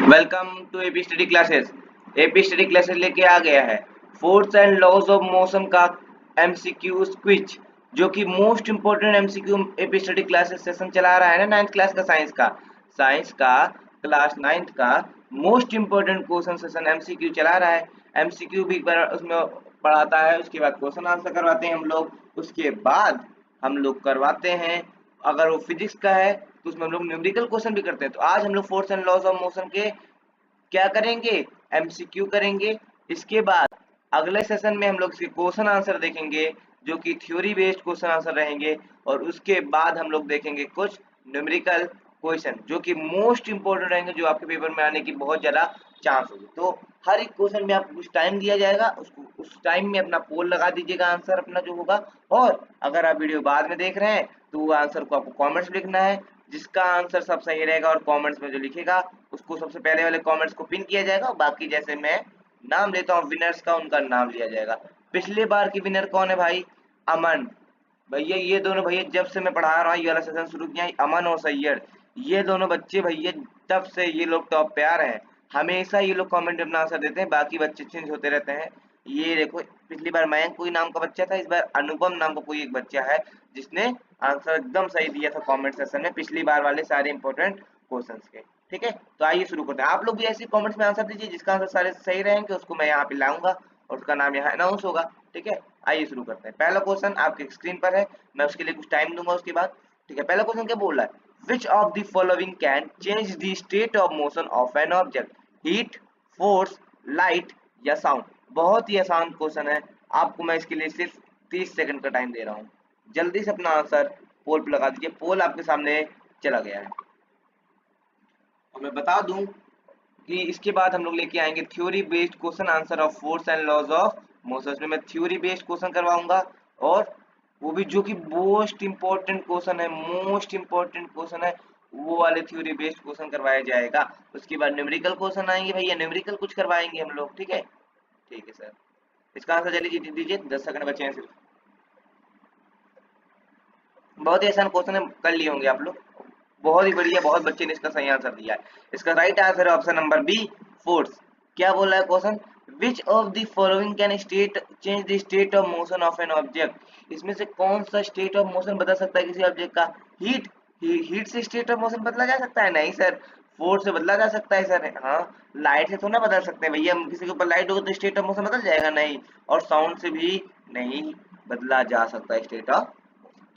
Welcome to AP study classes. AP study classes लेके आ गया है force and laws of motion का एमसीक्यू क्विज, जो कि most important MCQ AP study classes session चला रहा है ना, 9th क्लास का साइंस का क्लास 9th का most important question session MCQ चला रहा है। एमसीक्यू भी उसमें पढ़ाता है, उसके बाद क्वेश्चन आंसर करवाते हैं हम लोग, उसके बाद हम लोग करवाते हैं, अगर वो फिजिक्स का है तो उसमें हम लोग न्यूमेरिकल क्वेश्चन भी करते हैं। तो आज हम लोग force and laws of motion के क्या करेंगे, एमसीक्यू करेंगे। इसके बाद अगले सेशन में हम लोग इसके क्वेश्चन आंसर देखेंगे, जो कि थ्योरी बेस्ड क्वेश्चन आंसर रहेंगे। और उसके बाद हम लोग देखेंगे कुछ न्यूमेरिकल क्वेश्चन, जो कि मोस्ट इंपोर्टेंट रहेंगे, जो आपके पेपर में आने की बहुत ज़्यादा चांस होगी। तो हर एक क्वेश्चन में आपको कुछ टाइम दिया जाएगा, उसको उस टाइम में अपना पोल लगा दीजिएगा, आंसर अपना जो होगा। और अगर आप वीडियो बाद में देख रहे हैं तो वो आंसर को आपको कमेंट्स में लिखना है। जिसका आंसर सब सही रहेगा और कमेंट्स में जो लिखेगा उसको सबसे पहले वाले कमेंट्स को पिन किया जाएगा। बाकी जैसे मैं नाम लेता हूँ विनर्स का, उनका नाम लिया जाएगा। पिछली बार की विनर कौन है भाई? अमन भैया। ये दोनों भैया जब से मैं पढ़ा रहा हूँ, ये वाला सेशन शुरू किया है, अमन और सैयद, ये दोनों बच्चे भैया तब से ये लोग टॉप पे आ रहे हैं। हमेशा ये लोग कमेंट में अपना आंसर देते हैं, बाकी बच्चे चेंज होते रहते हैं। ये देखो, पिछली बार मयंक कोई नाम का बच्चा था, इस बार अनुपम नाम का कोई एक बच्चा है जिसने आंसर एकदम सही दिया था कमेंट सेशन में पिछली बार वाले सारे इंपॉर्टेंट क्वेश्चंस के। ठीक है, तो आइए शुरू करते हैं। आप लोग भी ऐसे कमेंट्स में आंसर दीजिए, जिसका आंसर सारे सही रहेंगे उसको मैं यहाँ पे लाऊंगा और उसका नाम यहाँ अनाउंस होगा। ठीक है, आइए शुरू करते हैं। पहला क्वेश्चन आपके स्क्रीन पर है, मैं उसके लिए कुछ टाइम दूंगा उसके बाद। ठीक है, पहला क्वेश्चन क्या बोल रहा है? Which of the following can change the state of motion of an object? Heat, force, light या साउंड? बहुत ही आसान क्वेश्चन है, आपको मैं इसके लिए सिर्फ 30 सेकंड का टाइम दे रहा हूँ। जल्दी से अपना आंसर पोल पे लगा दीजिए। पोल आपके सामने चला गया है। और मैं बता दूं कि इसके बाद हम लोग लेके आएंगे theory based question answer of force and laws of motion. इसमें मैं थ्योरी बेस्ड क्वेश्चन करवाऊंगा, और वो भी जो कि मोस्ट इंपॉर्टेंट क्वेश्चन है, मोस्ट इंपॉर्टेंट क्वेश्चन है, वो वाले थ्योरी बेस्ड क्वेश्चन करवाया जाएगा। उसके बाद न्यूमेरिकल क्वेश्चन आएंगे भैया, न्यूमेरिकल कुछ करवाएंगे हम लोग। ठीक है, ठीक है सर। इसका आंसर जल्दी दीजिए, 10 सेकंड बचे हैं सिर्फ। बहुत ही आसान क्वेश्चन है, कर लिए होंगे आप लोग। बहुत ही बढ़िया, बहुत बच्चे ने इसका सही आंसर दिया है। इसका राइट आंसर है ऑप्शन नंबर बी, फोर्स। क्या बोल रहा है question? Which of the following can state change the state of motion of an object? इसमें से कौन सा स्टेट ऑफ मोशन बदल सकता है किसी ऑब्जेक्ट का? हीट। हीट से स्टेट ऑफ मोशन बदला जा सकता है? नहीं सर। फोर्स से बदला जा सकता है सर। हाँ, लाइट से थोड़ा बदल सकते हैं भैया, किसी के ऊपर लाइट होगा तो स्टेट ऑफ मोशन बदल जाएगा? नहीं। और साउंड से भी नहीं बदला जा सकता स्टेट ऑफ।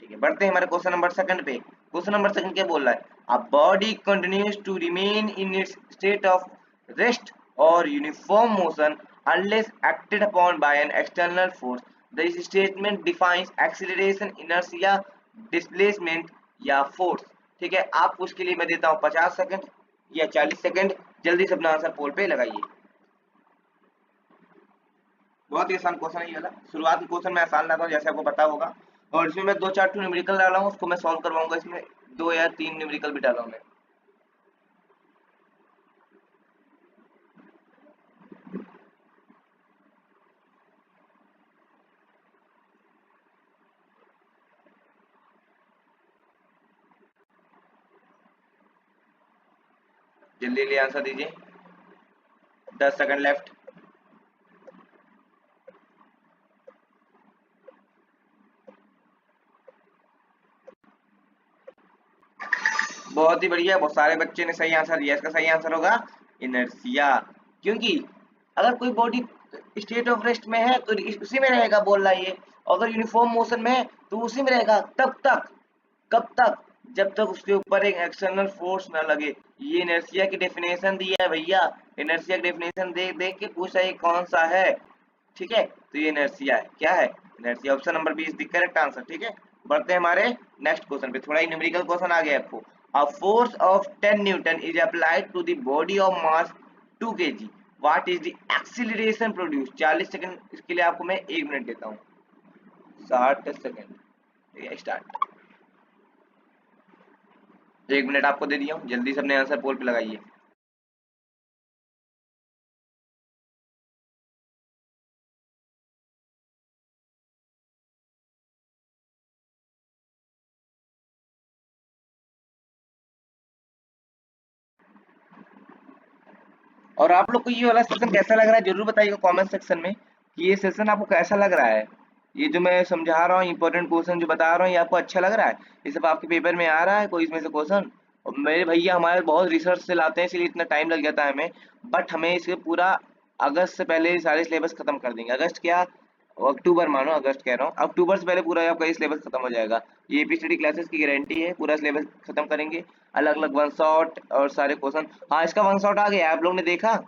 ठीक है, बढ़ते हैं हमारे क्वेश्चन नंबर सेकंड पे। क्वेश्चन नंबर सेकंड क्या बोल रहा है? A body continues to remain in its state of rest और uniform motion unless acted upon by an external force. This statement defines acceleration, inertia, displacement या force। ठीक है, आपको उसके लिए मैं देता हूँ 50 सेकंड या 40 सेकंड। जल्दी से अपना आंसर पोल पे लगाइए। बहुत ही आसान क्वेश्चन है ये वाला। शुरुआत में क्वेश्चन मैं आसान लाता हूँ, जैसे आपको पता होगा। और इसमें मैं 2-4 न्यूमेरिकल डाला हूँ, उसको मैं सॉल्व करवाऊंगा। इसमें 2 या 3 न्यूमेरिकल भी डाला हूँ मैं। जल्दी जल्दी आंसर दीजिए, 10 सेकंड लेफ्ट। बहुत ही बढ़िया, बहुत सारे बच्चे ने सही आंसर दिया। इसका सही आंसर होगा इनर्शिया। क्योंकि अगर कोई बॉडी स्टेट ऑफ रेस्ट में है तो उसी में रहेगा, बोल रहा है ये। अगर यूनिफॉर्म मोशन में है तो उसी में रहेगा तब तक। कब तक? जब तक उसके ऊपर एक एक्सटर्नल फोर्स ना लगे। ये इनर्शिया की डेफिनेशन दिया है भैया। इनर्शिया की डेफिनेशन देख देख के पूछा ये कौन सा है। ठीक है, तो ये इनर्शिया है। क्या है? Inertia. Option number B is the correct answer. ठीक है, बढ़ते हैं हमारे नेक्स्ट क्वेश्चन पे। थोड़ा ही न्यूमेरिकल क्वेश्चन आ गया आपको। A force of 10 newton is applied to the body of mass 2 kg। What is the acceleration produce? 40 second, इसके लिए आपको मैं 1 मिनट देता हूँ। 60 सेकंड, स्टार्ट। 1 मिनट आपको दे दिया हूँ, जल्दी से अपने आंसर पोल पे लगाइए। और आप लोग को ये वाला सेशन कैसा लग रहा है जरूर बताइएगा कमेंट सेक्शन में कि ये सेशन आपको कैसा लग रहा है। ये जो मैं समझा रहा हूँ इंपॉर्टेंट क्वेश्चन जो बता रहा हूँ ये आपको अच्छा लग रहा है, ये सब आपके पेपर में आ रहा है कोई इसमें से क्वेश्चन। और मेरे भैया हमारे बहुत रिसर्च से लाते हैं इसलिए इतना टाइम लग जाता है हमें, बट हमें इसके पूरा अगस्त से पहले सारे सिलेबस खत्म कर देंगे। अगस्त क्या, अक्टूबर मानो, अगस्त कह रहा हूँ, अक्टूबर से पहले पूरा आपका ये सिलेबस खत्म हो जाएगा। ये एपी स्टडी क्लासेस की गारंटी है, पूरा सिलेबस खत्म करेंगे, अलग अलग वन शॉट और सारे क्वेश्चन। हाँ इसका वन शॉट आ गया, आप लोग ने देखा,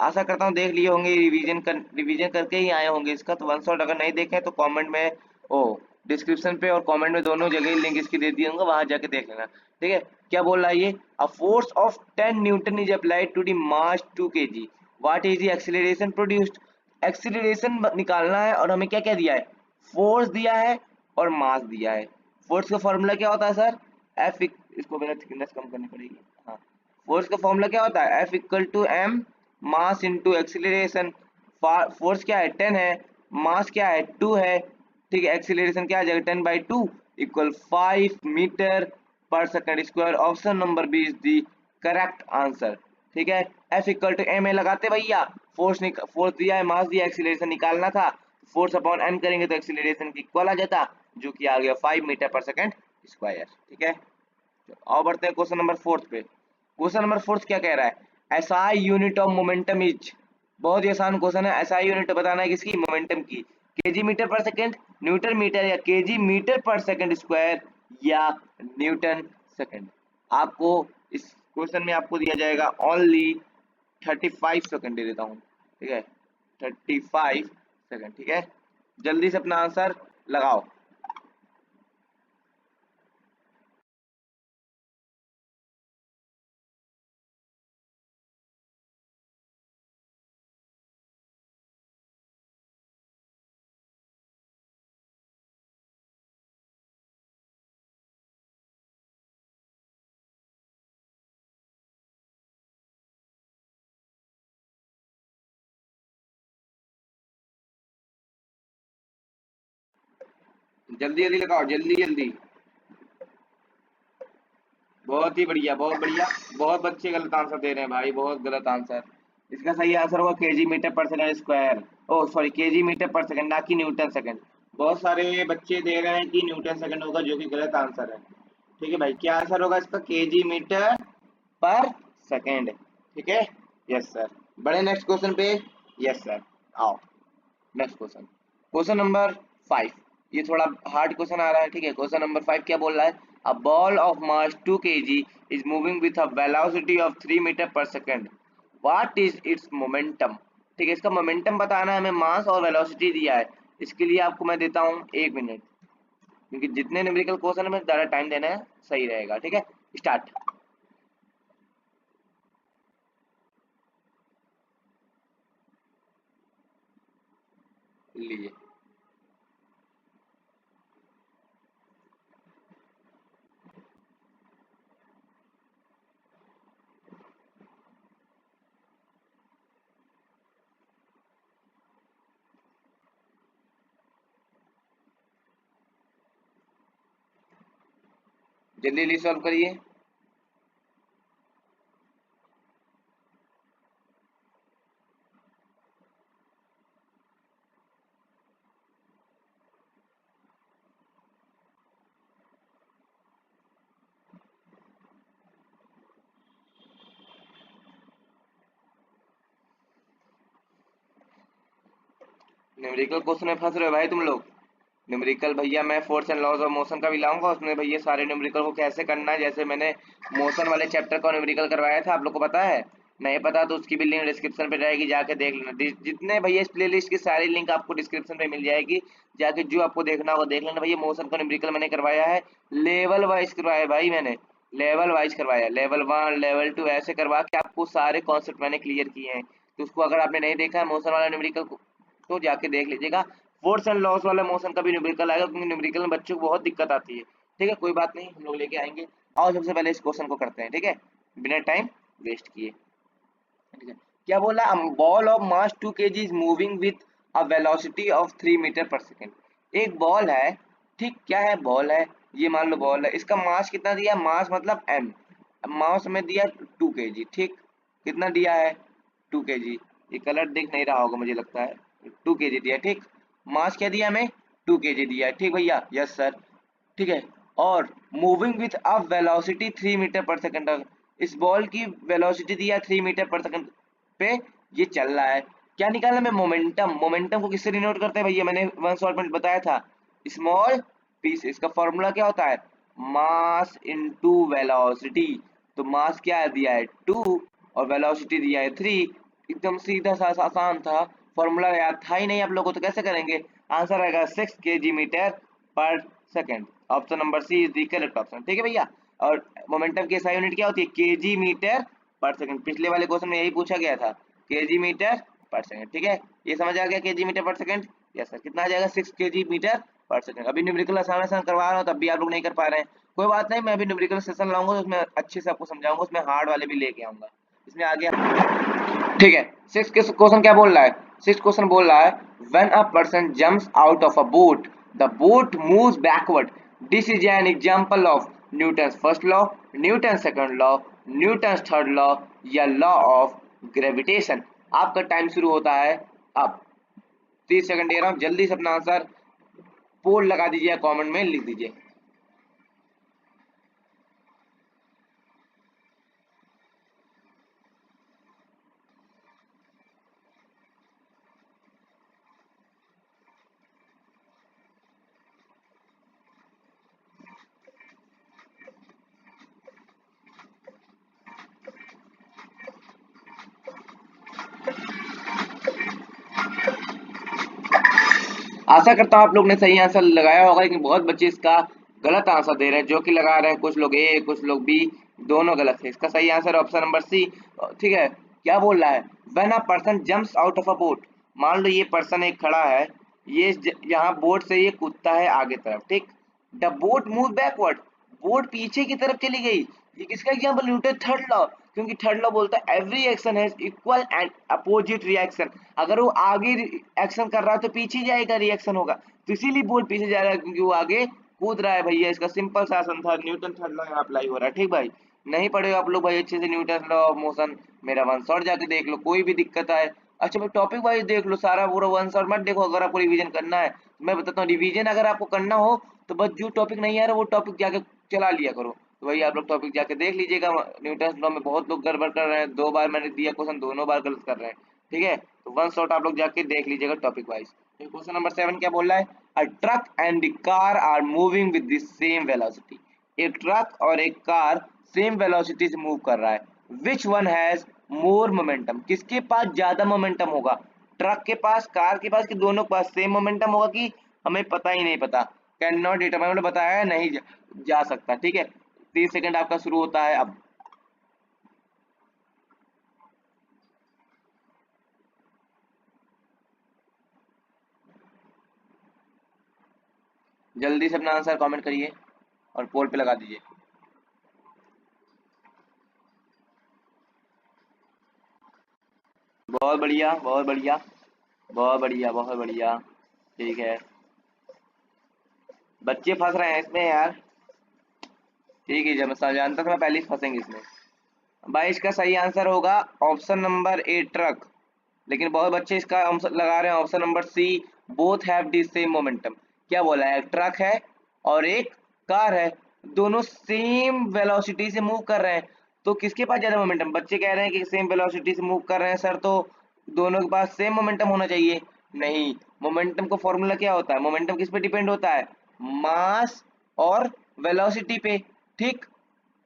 आशा करता हूँ देख लिए होंगे, रिवीजन करके ही आए होंगे इसका। तो वन शॉट अगर नहीं देखे तो कमेंट में, ओ डिस्क्रिप्शन पे और कमेंट में दोनों जगह लिंक इसकी दे दिए होंगे, वहां जाके देख लेना। ठीक है, क्या बोल रहा है ये, a force of 10 newton is applied to the mass 2 kg, what is the acceleration produced. Acceleration निकालना है और हमें क्या क्या दिया है, फोर्स दिया है और मास दिया है। फोर्स का फॉर्मूला क्या होता है सर, एफ, इसको मेरा थिकनेस कम करनी पड़ेगी। हाँ, फोर्स का फॉर्मूला क्या होता है, F equal to M mass into acceleration. Force क्या है 10 है, मास क्या है 2 है, ठीक है, एक्सीलरेशन क्या आ जाएगा 10/2 इक्वल 5 मीटर पर second square. Option number B is the correct answer. ठीक है, F equal to M A लगाते भैया, फोर्स दिया है, मास दिया, एक्सीलरेशन निकालना था, फोर्स अपॉन एम करेंगे तो एक्सीलरेशन की इक्वल आ जाता, जो कि आ गया 5 मीटर पर सेकंड स्क्वायर। ठीक है, और बढ़ते हैं क्वेश्चन नंबर फोर्थ पे। क्वेश्चन नंबर फोर्थ क्या कह रहा है, SI unit of momentum is, बहुत ही आसान क्वेश्चन है, एसआई यूनिट बताना है किसकी, मोमेंटम की, केजी मीटर पर सेकंड, न्यूटन मीटर या केजी मीटर पर सेकंड स्क्वायर या न्यूटन सेकंड। आपको इस क्वेश्चन में आपको दिया जाएगा ओनली 35 सेकंड दे देता हूँ। ठीक है, 35 सेकंड। ठीक है, जल्दी से अपना आंसर लगाओ। जल्दी जल्दी लगाओ, जल्दी जल्दी। बहुत ही बढ़िया, बहुत बढ़िया। बहुत बच्चे गलत आंसर दे रहे हैं भाई, बहुत गलत आंसर। इसका सही आंसर होगा केजी मीटर पर सेकंड स्क्वायर, ओ सॉरी केजी मीटर पर सेकंड, ना कि न्यूटन सेकंड। बहुत सारे बच्चे दे रहे हैं कि न्यूटन सेकंड होगा, जो कि गलत आंसर है। ठीक है भाई, क्या आंसर होगा इसका, केजी मीटर पर सेकंड। ठीक है, यस सर। बड़े नेक्स्ट क्वेश्चन पे, यस सर, आओ नेक्स्ट क्वेश्चन, क्वेश्चन नंबर 5। ये थोड़ा हार्ड क्वेश्चन आ रहा है। ठीक है, क्वेश्चन नंबर 5 क्या बोल रहा है, a ball of mass 2 KG is moving with a velocity of 3 metre पर second, what is its momentum. ठीक है, इसका मोमेंटम बताना है हमें, मास और वेलोसिटी दिया है। इसके लिए आपको मैं देता हूँ 1 मिनट, क्योंकि जितने न्यूमेरिकल क्वेश्चन में ज़्यादा टाइम देना है सही रहेगा। ठीक है, स्टार्ट। लीजिए, जल्दी जल्दी सॉल्व करिए। न्यूमेरिकल क्वेश्चन में फंस रहे हो भाई तुम लोग। न्यूमेरिकल भैया मैं force and laws of motion का भी लाऊंगा, उसमें भैया सारे न्यूमेरिकल को कैसे करना है, जैसे मैंने मोशन वाले चैप्टर का न्यूमेरिकल करवाया था, आप लोग को पता है। नहीं पता तो उसकी भी लिंक डिस्क्रिप्शन पे रहेगी, जाके देख लेना। जितने भैया इस प्लेलिस्ट की सारी लिंक आपको डिस्क्रिप्शन पे मिल जाएगी, जाके जो आपको देखना होगा देख लेना। भैया मोशन का न्यूमेरिकल मैंने करवाया है, लेवल वाइज करवाया है भाई मैंने, लेवल वाइज करवाया, लेवल 1 लेवल 2 ऐसे करवा के आपको सारे कॉन्सेप्ट मैंने क्लियर किए हैं। तो उसको अगर आपने नहीं देखा है मोशन वाला न्यूमेरिकल तो जाके देख लीजिएगा। फोर्स एंड लॉस वाला मोशन का भी न्यूमेरिकल आएगा, क्योंकि न्यूमेरिकल में बच्चों को बहुत दिक्कत आती है। ठीक है, कोई बात नहीं, हम लोग लेके आएंगे। आओ सबसे पहले इस क्वेश्चन को करते हैं, ठीक है, बिना टाइम वेस्ट किए। ठीक है, क्या बोला, ball of mass 2 KG is moving with a velocity of 3 metre पर सेकेंड। एक बॉल है, ठीक, क्या है, बॉल है, ये मान लो बॉल है, इसका मास कितना दिया है, मास मतलब एम, मास में दिया 2 केजी, ठीक, कितना दिया है 2 kg। ये कलर दिख नहीं रहा होगा मुझे लगता है। 2 kg दिया, ठीक। मास क्या दिया हमें? 2 kg दिया, ठीक भैया, यस सर, ठीक है। और moving with a velocity 3 metre पर सेकंड, इस बॉल की वेलोसिटी दिया 3 मीटर पर सेकंड पे ये चल रहा है। क्या निकालना है? मोमेंटम। मोमेंटम को किससे डिनोट करते हैं भैया? मैंने वन शॉट में बताया था, स्मॉल पीस। इसका फॉर्मूला क्या होता है? Mass into velocity. तो मास क्या दिया है? 2 और वेलोसिटी दिया है 3। एकदम सीधा सा आसान था, फॉर्मूला याद था ही नहीं आप लोगों को, तो कैसे करेंगे? आंसर आएगा 6 kg मीटर पर second. Option number C is the correct option, ठीक है भैया। और मोमेंटम की एसआई यूनिट क्या होती है? केजी मीटर पर सेकंड। पिछले वाले क्वेश्चन में यही पूछा गया था, केजी मीटर पर सेकंड, ठीक है। ये समझ आ गया, केजी मीटर पर सेकंड। यस सर, कितना आ जाएगा? 6 kg मीटर पर सेकंड। अभी न्यूमेरिकल आसान आसान करवा रहा हूँ, तब भी आप लोग नहीं कर पा रहे हैं। कोई बात नहीं, मैं अभी न्यूमेरिकल सेशन लाऊंगा तो उसमें अच्छे से आपको समझाऊंगा, उसमें हार्ड वाले भी लेके आऊंगा। इसमें आ गया, ठीक है। सिक्स क्वेश्चन क्या बोल रहा है? सिक्स क्वेश्चन बोल रहा है, when a person jumps out of a boat the boat moves backward. This is an example of Newton's first law, Newton second law, Newton's third law या लॉ ऑफ ग्रेविटेशन। आपका time शुरू होता है अब। 30 second दे रहा हूँ, जल्दी से अपना आंसर पोल लगा दीजिए, कमेंट में लिख दीजिए। आशा करता हूँ आप लोग ने सही आंसर लगाया होगा, लेकिन बहुत बच्चे इसका गलत आंसर दे रहे हैं। जो कि लगा रहे हैं, कुछ लोग ए कुछ लोग बी, दोनों गलत है। इसका सही आंसर ऑप्शन नंबर सी, ठीक है। क्या बोल रहा है? When a person jumps out of a boat. मान लो ये पर्सन एक खड़ा है, ये यहाँ बोट से ये कूदता है आगे तरफ, ठीक। The boat move backward, boat पीछे की तरफ चली गई। ये किसका एग्जाम्पल? न्यूटन थर्ड लॉ, क्योंकि थर्ड लॉ बोलता है every action has equal and opposite reaction. अगर वो आगे एक्शन कर रहा है तो पीछे जाएगा, रिएक्शन होगा। तो इसीलिए बोट पीछे जा रहा है, क्योंकि वो आगे कूद रहा है भैया। इसका सिंपल सा आंसर था, न्यूटन थर्ड लॉ यहाँ अप्लाई हो रहा है, ठीक भाई। नहीं पढ़े आप लोग भाई अच्छे से न्यूटन लॉ ऑफ मोशन, मेरा वन शॉट जाके देख लो, कोई भी दिक्कत आए। अच्छा भाई, टॉपिक वाइज देख लो, सारा पूरा वन शॉट मत देखो। अगर आपको रिवीजन करना है, मैं बताता हूँ, रिवीजन अगर आपको करना हो तो बस जो टॉपिक नहीं आ रहा वो टॉपिक जाके चला लिया करो। तो वही आप लोग टॉपिक जाके देख लीजिएगा। न्यूटन लॉ में बहुत लोग गड़बड़ कर रहे हैं, 2 बार मैंने दिया क्वेश्चन, दोनों बार गलत कर रहे हैं, ठीक है। तो वन शॉट आप लोग जाके देख लीजिएगा टॉपिक वाइज। क्वेश्चन नंबर 7 क्या बोल रहा है? A truck and the car are moving with the same velocity. एक ट्रक और एक कार सेम वेलोसिटी से मूव कर रहा है। Which one has more momentum? किसके पास ज्यादा मोमेंटम होगा? ट्रक के पास, कार के पास, कि दोनों के पास सेम मोमेंटम होगा? कि हमें पता ही नहीं पता, कैन नॉट डिटरमाइन, मैंने बताया है नहीं जा सकता, ठीक है। 30 सेकंड आपका शुरू होता है अब। जल्दी से अपना आंसर कमेंट करिए और पोल पे लगा दीजिए। बहुत बढ़िया, बहुत बढ़िया, बहुत बढ़िया, बहुत बढ़िया, ठीक है। बच्चे फंस रहे हैं इसमें यार, ठीक है। जब मैं जानता था मैं पहले ही फंसेंगे इसमें। भाई इसका सही आंसर होगा ऑप्शन नंबर ए, ट्रक। लेकिन बहुत बच्चे इसका आंसर लगा रहे हैं option number C, both have the same momentum. क्या बोला है? एक ट्रक है और एक कार है, दोनों सेम वेलोसिटी से मूव कर रहे हैं, तो किसके पास ज्यादा मोमेंटम? बच्चे कह रहे हैं कि सेम वेलोसिटी से मूव कर रहे हैं सर, तो दोनों के पास सेम मोमेंटम होना चाहिए। नहीं, मोमेंटम का फॉर्मूला क्या होता है? मोमेंटम किस पे डिपेंड होता है? मास और वेलोसिटी पे, ठीक।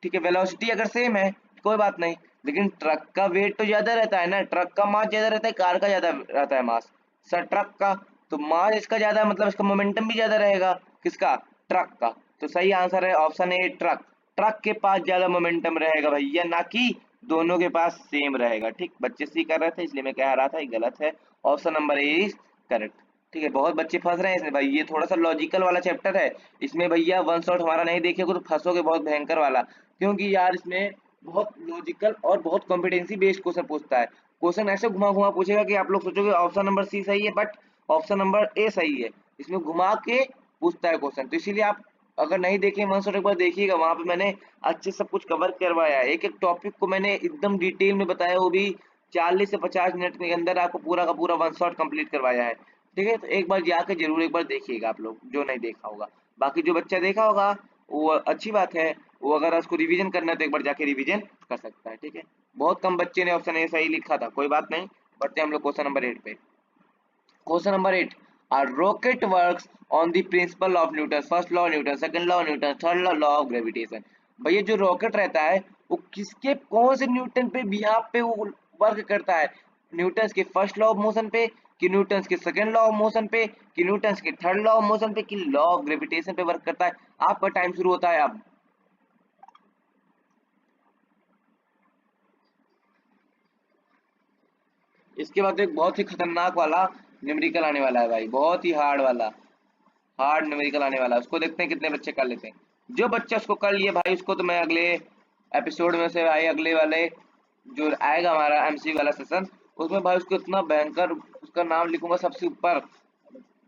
ठीक है, वेलोसिटी अगर सेम है कोई बात नहीं, लेकिन ट्रक का वेट तो ज्यादा रहता है ना, ट्रक का मास ज्यादा रहता है, कार का ज्यादा रहता है मास। सर ट्रक का, तो मास इसका ज्यादा है, मतलब इसका मोमेंटम भी ज्यादा रहेगा। किसका? ट्रक का। तो सही आंसर है ऑप्शन ए, ट्रक। ट्रक के पास ज्यादा मोमेंटम रहेगा भैया, ना कि दोनों के पास सेम रहेगा, ठीक। बच्चे सी कर रहे थे इसलिए मैं कह रहा था ये गलत है। Option number A is correct, ठीक है। बहुत बच्चे फंस रहे हैं इसमें भाई, ये थोड़ा सा लॉजिकल वाला चैप्टर है। इसमें भैया वन शॉट हमारा नहीं देखिएगा तो फंसोगे बहुत भयंकर वाला, क्योंकि यार इसमें बहुत लॉजिकल और बहुत कॉम्पिटेंसी बेस्ड क्वेश्चन पूछता है। क्वेश्चन ऐसे घुमा घुमा पूछेगा कि आप लोग सोचोगे ऑप्शन नंबर सी सही है, बट ऑप्शन नंबर ए सही है। इसमें घुमा के पूछता है क्वेश्चन, तो इसीलिए आप अगर नहीं देखे वन शॉट एक बार देखिएगा, वहां पे मैंने अच्छे सब कुछ कवर करवाया है। एक एक टॉपिक को मैंने एकदम डिटेल में बताया, वो भी 40 से 50 मिनट के अंदर आपको पूरा का पूरा वन शॉट कंप्लीट करवाया है। ठीक है, तो एक बार जाके जरूर एक बार देखिएगा आप लोग जो नहीं देखा होगा। बाकी जो बच्चा देखा होगा वो अच्छी बात है, वो अगर उसको रिवीजन करना है तो एक बार जाके रिवीजन कर सकता है। ठीक है, बहुत कम बच्चे ने ऑप्शन ए सही लिखा था, कोई बात नहीं। बढ़ते हैं हम लोग क्वेश्चन नंबर 8 पे। Question number 8, a rocket works on the principle of Newton, first law of Newton, second law of Newton, third law of gravitation। भैया जो रॉकेट रहता है वो किसके कौन से न्यूटन पे बिहाफ पे वो वर्क करता है? न्यूटन के फर्स्ट लॉ ऑफ मोशन पे, कि न्यूटन के सेकंड लॉ ऑफ मोशन पे, कि न्यूटन के थर्ड लॉ ऑफ मोशन पे, कि लॉ ऑफ ग्रेविटेशन पे वर्क करता है? आपका टाइम शुरू होता है अब। इसके बाद एक बहुत ही खतरनाक वाला न्यूमेरिकल आने वाला है भाई, बहुत ही हार्ड वाला, हार्ड न्यूमेरिकल आने वाला है। उसको देखते हैं कितने बच्चे कर लेते हैं। जो बच्चा उसको कर लिए भाई उसको तो मैं अगले एपिसोड में से भाई, अगले वाले जो आएगा हमारा एमसी वाला सेशन, उसमें भाई उसको इतना भयंकर उसका नाम लिखूंगा सबसे ऊपर,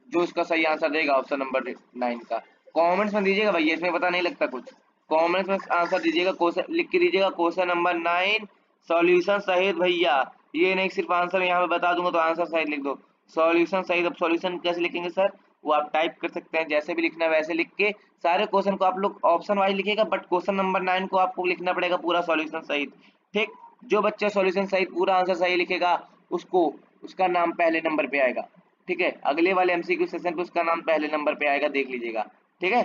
जो उसका सही आंसर देगा ऑप्शन नंबर 9 का। कमेंट्स में दीजिएगा भैया, इसमें पता नहीं लगता कुछ। कमेंट्स में आंसर दीजिएगा, क्वेश्चन लिख के दीजिएगा, क्वेश्चन नंबर 9 सॉल्यूशन सहित भैया। ये नहीं सिर्फ आंसर यहाँ पे बता दूंगा तो आंसर सहित लिख दो, सॉल्यूशन सहित। अब सॉल्यूशन कैसे लिखेंगे सर? वो आप टाइप कर सकते हैं, जैसे भी लिखना है वैसे लिख के सारे क्वेश्चन को आप लोग ऑप्शन वाइज लिखिएगा, बट क्वेश्चन नंबर 9 को आपको लिखना पड़ेगा पूरा सॉल्यूशन सहित। ठीक, जो बच्चा सॉल्यूशन सहित पूरा आंसर सही लिखेगा उसको उसका नाम पहले नंबर पे आएगा। ठीक है, अगले वाले एमसीक्यू सेशन पे उसका नाम पहले नंबर पे आएगा, देख लीजिएगा। ठीक है,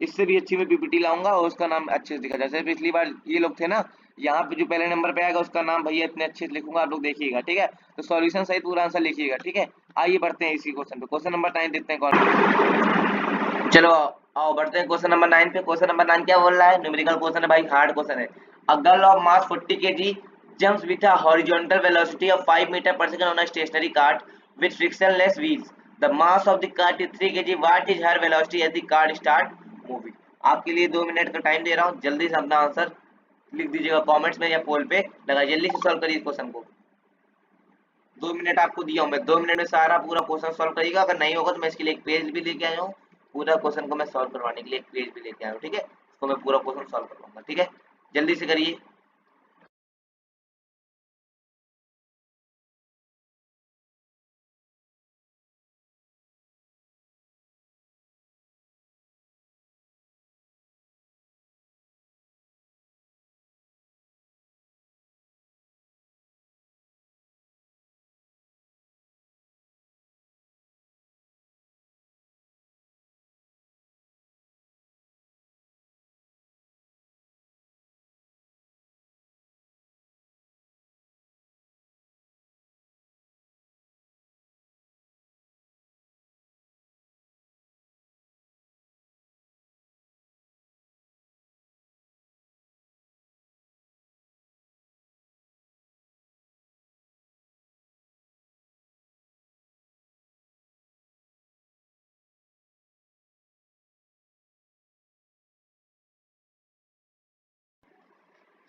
इससे भी अच्छी मैं पीपीटी लाऊंगा और उसका नाम अच्छे से दिखा, जैसे पिछली बार ये लोग थे ना, यहाँ पे जो पहले नंबर पे आएगा उसका नाम भैया इतने अच्छे से लिखूंगा, आप लोग देखिएगा। ठीक है, तो सॉल्यूशन सहित पूरा आंसर लिखिएगा। ठीक है, आइए बढ़ते हैं इसी क्वेश्चन पे, क्वेश्चन नंबर 9 देखते हैं कौन। चलो आओ बढ़ते हैं क्वेश्चन नंबर 9 पे। क्वेश्चन नंबर 9 क्या बोल रहा है? न्यूमेरिकल क्वेश्चन है भाई, हार्ड क्वेश्चन है। A girl of mass 40 kg jumps with a horizontal velocity of 5 meter per second on a stationary cart with frictionless wheels. The mass of the cart is 3 kg. What is her velocity as the cart start moving? आपके लिए 2 minute का time दे रहा हूँ, जल्दी से अपना answer लिख दीजिएगा कमेंट्स में या पोल पे लगा, जल्दी से सॉल्व करिए क्वेश्चन को। 2 मिनट आपको दिया हूँ मैं, 2 मिनट में सारा पूरा क्वेश्चन सॉल्व करिएगा। अगर नहीं होगा तो मैं इसके लिए एक पेज भी लेके आया हूँ, पूरा क्वेश्चन को मैं सॉल्व करवाने के लिए एक पेज भी लेके आया हूँ। ठीक है, तो मैं पूरा क्वेश्चन सॉल्व करवाऊंगा। ठीक है, जल्दी से करिए।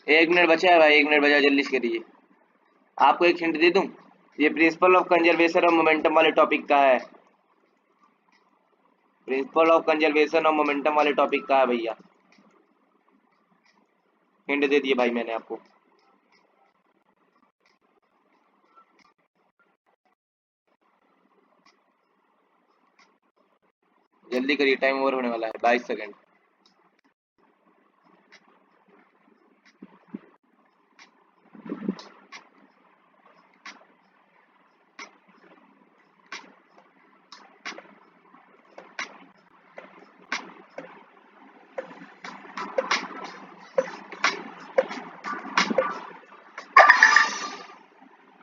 एक मिनट बचा है भाई, एक मिनट बचा, जल्दी से करिए। आपको एक हिंट दे दूं, ये प्रिंसिपल ऑफ कंजर्वेशन और मोमेंटम वाले टॉपिक का है। प्रिंसिपल ऑफ कंजर्वेशन और मोमेंटम वाले टॉपिक का है भैया, हिंट दे दिए भाई मैंने आपको। जल्दी करिए, टाइम ओवर होने वाला है, 22 सेकंड।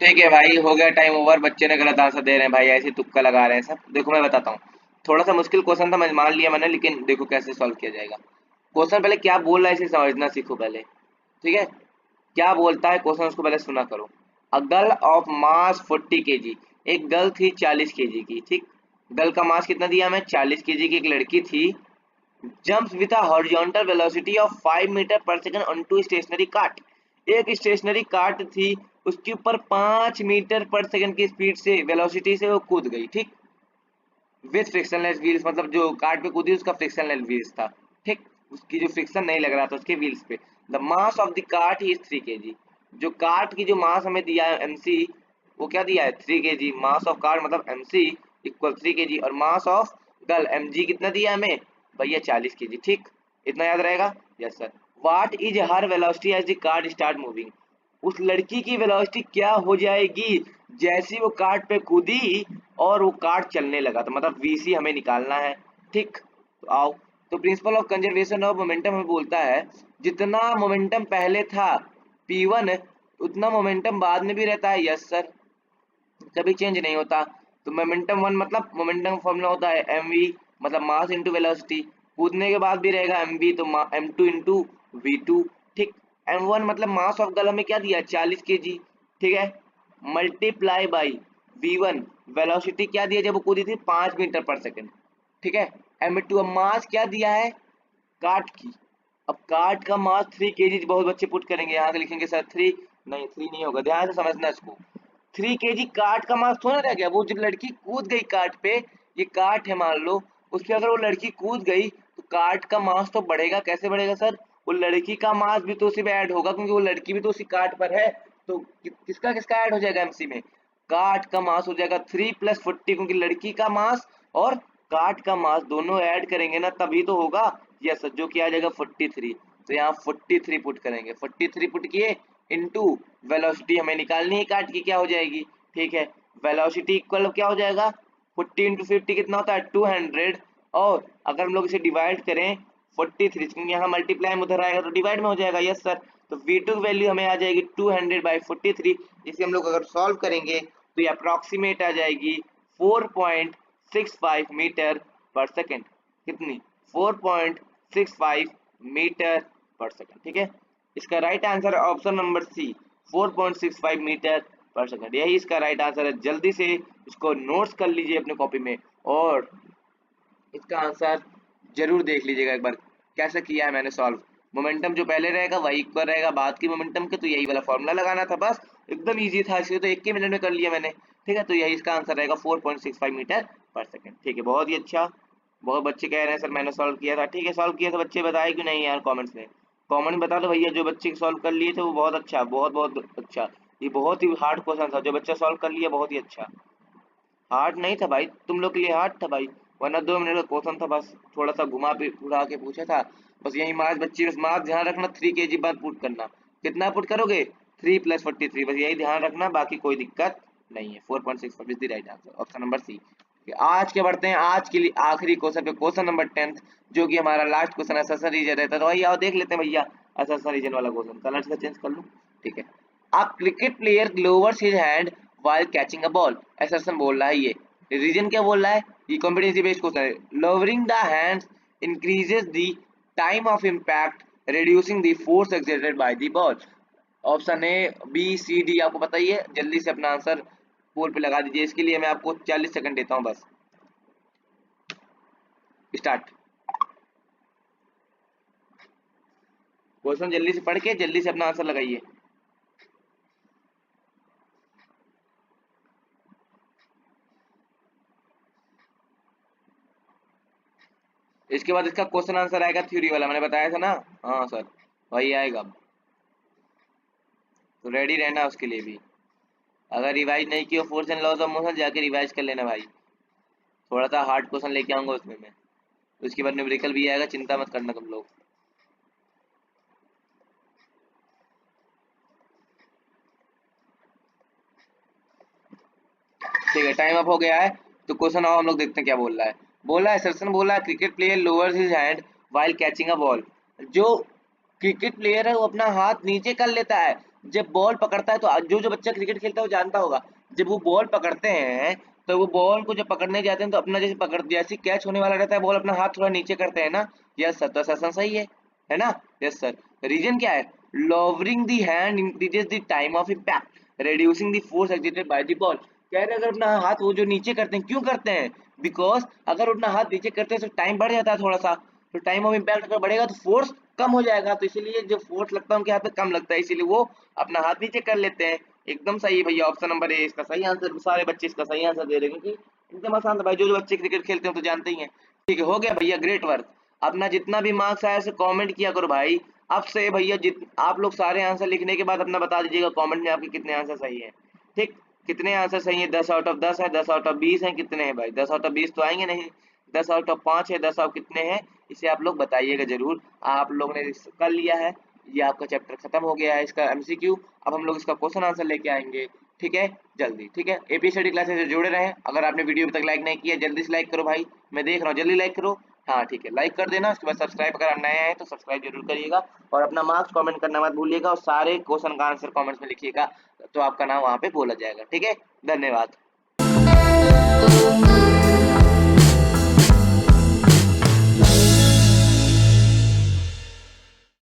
ठीक है भाई, हो गया टाइम ओवर। बच्चे ने गलत आंसर दे रहे हैं भाई, ऐसे तुक्का लगा रहे हैं सब। देखो मैं बताता हूँ, थोड़ा सा मुश्किल क्वेश्चन था, मैं मान लिया मैंने, लेकिन देखो कैसे सॉल्व किया जाएगा। क्वेश्चन पहले क्या बोल रहा है इसे समझना सीखो पहले। ठीक है, क्या बोलता है क्वेश्चन उसको पहले सुना करो। A girl of mass 40 kg, एक गर्ल थी 40 kg की। ठीक, गर्ल का मास कितना दिया हमें? 40 kg की एक लड़की थी। Jumps with a horizontal velocity of 5 metre पर सेकंड ऑनटू स्टेशनरी कार्ट। एक स्टेशनरी कार्ट थी, उसके ऊपर 5 मीटर पर सेकंड की स्पीड से वेलोसिटी से वो कूद गई। ठीक, विथ फ्रिक्शनलेस व्हील्स, मतलब जो कार्ट पे कूदी उसका फ्रिक्शनलेस व्हील्स था। ठीक, उसकी जो फ्रिक्शन नहीं लग रहा था उसके व्हील्स पे। The mass of the cart is 3 kg। जो कार्ट की जो मास हमें दिया है एमसी, वो क्या दिया है 3 kg। मास ऑफ कार्ट मतलब एमसी इक्वल 3 kg, और मास ऑफ गल एमजी कितना दिया हमें भैया 40 kg। ठीक, इतना याद रहेगा। Yes sir. What is her velocity as the cart start moving, उस लड़की की वेलोसिटी क्या हो जाएगी जैसी वो कार्ट पे कूदी और वो कार्ट चलने लगा, तो मतलब वीसी हमें निकालना है। ठीक, तो आओ। तो principle of conservation of momentum हमें बोलता है जितना मोमेंटम पहले था P1 उतना मोमेंटम बाद में भी रहता है। यस सर, कभी चेंज नहीं होता। तो मोमेंटम वन मतलब मोमेंटम फॉर्मूला होता है mv मतलब मास इंटू वेलोसिटी, कूदने के बाद भी रहेगा mv तो m2 इंटू v2। ठीक, m1 मतलब मास ऑफ गल हमें क्या दिया 40 kg। ठीक है, मल्टीप्लाई बाई v1 वेलोसिटी क्या दिया जब वो कूदी थी 5 मीटर पर सेकेंड। ठीक है, m2 अब मास क्या दिया है काट की। अब काट का मास 3 kg, बहुत बच्चे पुट करेंगे यहाँ से लिखेंगे सर 3, नहीं 3 नहीं होगा, ध्यान से समझना इसको। 3 kg काट का मास थोड़ा रह गया, वो जब लड़की कूद गई काट पे, ये काट है मान लो, उस पे अगर वो लड़की कूद गई तो काट का मास तो बढ़ेगा। कैसे बढ़ेगा सर, वो लड़की का मास भी तो उसी में ऐड होगा क्योंकि वो लड़की भी तो उसी काट पर है। तो किसका किसका ऐड हो जाएगा एमसी में, काट का मास हो जाएगा 3 + 40 क्योंकि लड़की का मास और काट का मास दोनों ऐड करेंगे ना तभी तो होगा। यस, जो कि आ जाएगा 43। तो यहाँ 43 पुट करेंगे, 43 पुट किए इनटू वेलोसिटी हमें निकालनी है काट की क्या हो जाएगी। ठीक है, वेलोसिटी इक्वल क्या हो जाएगा 40 इंटू 50 कितना होता है 200, और अगर हम लोग इसे डिवाइड करें 43 क्योंकि यहाँ मल्टीप्लाई उधर आएगा तो डिवाइड में हो जाएगा। यस सर, तो V2 वैल्यू हमें आ जाएगी 200/43। इसे हम लोग अगर सॉल्व करेंगे तो ये अप्रॉक्सीमेट आ जाएगी 4.65 मीटर पर सेकेंड। कितनी 4.65 मीटर पर सेकेंड। ठीक है, इसका राइट आंसर है ऑप्शन नंबर सी 4.65 मीटर पर सेकेंड, यही इसका राइट आंसर है। जल्दी से इसको नोट्स कर लीजिए अपने कॉपी में और इसका आंसर जरूर देख लीजिएगा एक बार कैसे किया है मैंने सॉल्व। मोमेंटम जो पहले रहेगा वही इक्वल रहेगा बाद की मोमेंटम के, तो यही वाला फॉर्मूला लगाना था बस, एकदम इजी था, इसलिए तो 1 ही मिनट में कर लिया मैंने। ठीक है, तो यही इसका आंसर रहेगा 4.65 मीटर पर सेकेंड। ठीक है, बहुत ही अच्छा। बहुत बच्चे कह रहे हैं सर मैंने सॉल्व किया था। ठीक है, सॉल्व किया था बच्चे बताए क्यों नहीं यार कॉमेंट्स में, कॉमेंट बता दो भैया। जो बच्चे सॉल्व कर लिए थे वो बहुत अच्छा, बहुत बहुत अच्छा। ये बहुत ही हार्ड क्वेश्चन था, जो बच्चा सॉल्व कर लिया बहुत ही अच्छा। हार्ड नहीं था भाई, तुम लोग के लिए हार्ड था भाई, वरना 2 मिनट का क्वेश्चन था, बस थोड़ा सा घुमा उड़ा के पूछा था। बस यही मार्क्स बच्चे, बस मार्क्स ध्यान रखना 3 kg बाद पुट करना। कितना पुट करोगे 3 + 43, बस यही ध्यान रखना, बाकी कोई दिक्कत नहीं है। 4.65 is the right answer, option number C. आज के बढ़ते हैं आज के लिए आखिरी क्वेश्चन पे, क्वेश्चन नंबर 10 जो कि हमारा लास्ट क्वेश्चन असेसर रीजन रहता है। तो भाई आओ देख लेते हैं भैया असेसर रीजन वाला क्वेश्चन, कलर से चेंज कर लूं। ठीक है, a cricket player lowers his hand while catching a ball, assertion बोल रहा है ये। रीजन क्या बोल रहा है, ये कॉम्पिटेंसी बेस्ड क्वेश्चन है। lowering the hands increases the time of impact reducing the force exerted by the ball। ऑप्शन ए बी सी डी आपको बताइए, जल्दी से अपना आंसर पोल पे लगा दीजिए। इसके लिए मैं आपको 40 सेकंड देता हूं बस। स्टार्ट, क्वेश्चन जल्दी से पढ़ के जल्दी से अपना आंसर लगाइए। इसके बाद इसका क्वेश्चन आंसर आएगा थ्योरी वाला, मैंने बताया था ना। हाँ सर, वही आएगा, तो रेडी रहना उसके लिए भी। अगर रिवाइज नहीं किया force and laws of motion जाके रिवाइज कर लेना भाई, थोड़ा सा हार्ड क्वेश्चन लेके आऊंगा उसमें मैं। उसके बाद न्यूमेरिकल भी आएगा, चिंता मत करना तुम लोग। ठीक है, टाइम अप हो गया है, तो क्वेश्चन आओ हम लोग देखते हैं क्या बोल रहा है। बोला है सेशन, बोला है cricket player lowers his hand while catching a ball. जो क्रिकेट प्लेयर है वो अपना हाथ नीचे कर लेता है जब बॉल पकड़ता है। तो जो जो बच्चा क्रिकेट खेलता है वो जानता होगा, जब वो बॉल पकड़ते हैं तो वो बॉल को जब पकड़ने जाते हैं तो अपना जैसे पकड़ जैसे कैच होने वाला रहता है बॉल, अपना हाथ थोड़ा नीचे करते हैं ना। यस सर, तो सेशन सही है ना। यस सर, रीजन क्या है, lowering the hand increases the time of impact reducing the force exerted by the ball। कह रहे अगर अपना हाथ वो जो नीचे करते हैं, क्यों करते हैं, बिकॉज अगर अपना हाथ नीचे करते हैं तो टाइम बढ़ जाता है थोड़ा सा, तो टाइम ऑफ इम्पैक्ट अगर बढ़ेगा तो फोर्स कम हो जाएगा, तो इसीलिए जो फोर्स लगता है उनके हाथ पे कम लगता है, इसीलिए वो अपना हाथ नीचे कर लेते हैं। एकदम सही भैया, ऑप्शन नंबर ए इसका सही आंसर। सारे बच्चे इसका सही आंसर दे रहे हैं क्योंकि एकदम आसान था भाई, जो जो बच्चे क्रिकेट खेलते हैं तो जानते ही हैं। ठीक है, हो गया भैया, ग्रेट वर्क। अपना जितना भी मार्क्स आया उसे कमेंट किया करो भाई, अब से भैया आप लोग सारे आंसर लिखने के बाद अपना बता दीजिएगा कमेंट में आपके कितने आंसर सही है। ठीक, कितने आंसर सही है? 10 आउट ऑफ 10 है, 10 आउट ऑफ 20 है, कितने हैं भाई? 10 आउट ऑफ 20 तो आएंगे नहीं, 10 आउट ऑफ 5 है, 10 आउट कितने हैं इसे आप लोग बताइएगा जरूर। आप लोग ने कर लिया है, ये आपका चैप्टर खत्म हो गया है इसका एमसीक्यू। अब हम लोग इसका क्वेश्चन आंसर लेके आएंगे, ठीक है, जल्दी। ठीक है, एपी स्टडी क्लासेस से जुड़े रहें। अगर आपने वीडियो अभी तक लाइक नहीं किया जल्दी से लाइक करो भाई, मैं देख रहा हूँ, जल्दी लाइक करो। हाँ ठीक है, लाइक कर देना, उसके बाद सब्सक्राइब अगर आप नए हैं तो सब्सक्राइब जरूर करिएगा, और अपना मार्क्स कमेंट करना मत भूलिएगा, और सारे क्वेश्चन का आंसर कमेंट्स में लिखिएगा तो आपका नाम वहाँ पे बोला जाएगा। ठीक है, धन्यवाद।